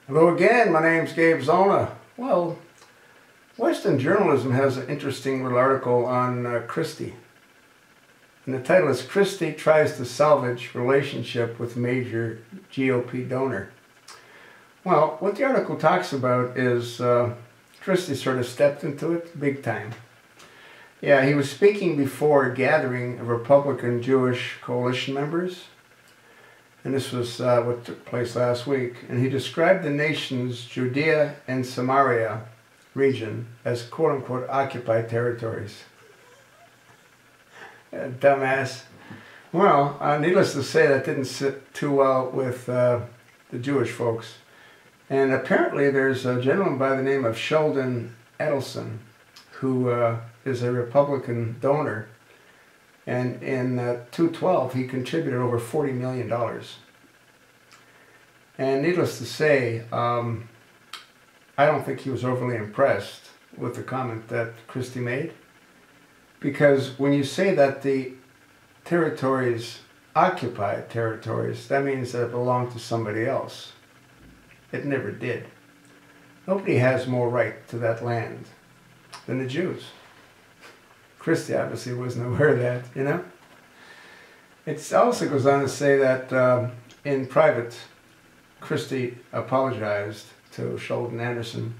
Hello again, my name's Gabe Zona. Well, Western journalism has an interesting little article on Christie. And the title is Christie Tries to Salvage Relationship with Major GOP Donor. Well, what the article talks about is Christie sort of stepped into it big time. Yeah, he was speaking before a gathering of Republican Jewish coalition members. And this was what took place last week. And he described the nation's Judea and Samaria region as quote-unquote occupied territories. Dumbass. Well, needless to say, that didn't sit too well with the Jewish folks. And apparently there's a gentleman by the name of Sheldon Adelson who is a Republican donor. And in 2012, he contributed over $40 million. And needless to say, I don't think he was overly impressed with the comment that Christie made. Because when you say that the territories, occupied territories, that means that it belonged to somebody else. It never did. Nobody has more right to that land than the Jews. Christie obviously wasn't aware of that, you know. It also goes on to say that in private, Christie apologized to Sheldon Anderson,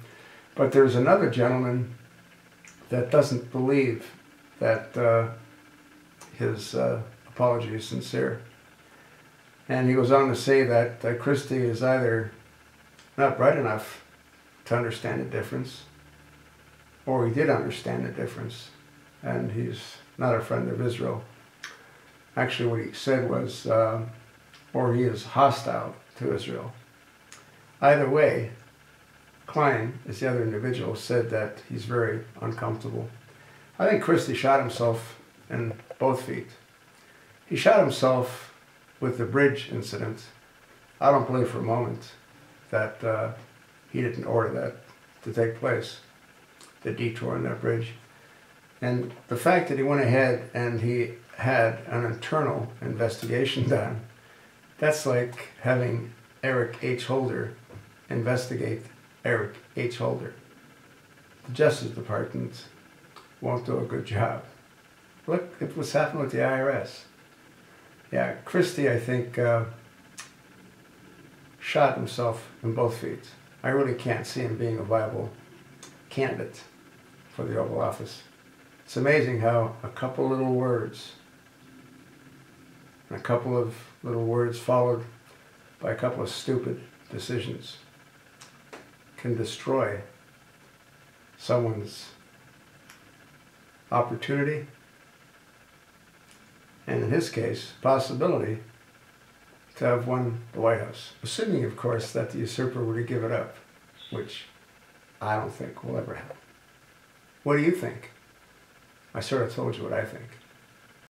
but there's another gentleman that doesn't believe that his apology is sincere. And he goes on to say that Christie is either not bright enough to understand the difference, or he did understand the difference, and he's not a friend of Israel. Actually, what he said was, or he is hostile to Israel. Either way, Klein, as the other individual, said that he's very uncomfortable. I think Christie shot himself in both feet. He shot himself with the bridge incident. I don't believe for a moment that he didn't order that to take place, the detour on that bridge. And the fact that he went ahead and he had an internal investigation done, that's like having Eric H. Holder investigate Eric H. Holder. The Justice Department won't do a good job. Look at what's happened with the IRS. Yeah, Christie, I think, shot himself in both feet. I really can't see him being a viable candidate for the Oval Office. It's amazing how a couple little words, and a couple of little words followed by a couple of stupid decisions, can destroy someone's opportunity, and in his case, possibility to have won the White House. Assuming, of course, that the usurper were to give it up, which I don't think will ever happen. What do you think? I sort of told you what I think.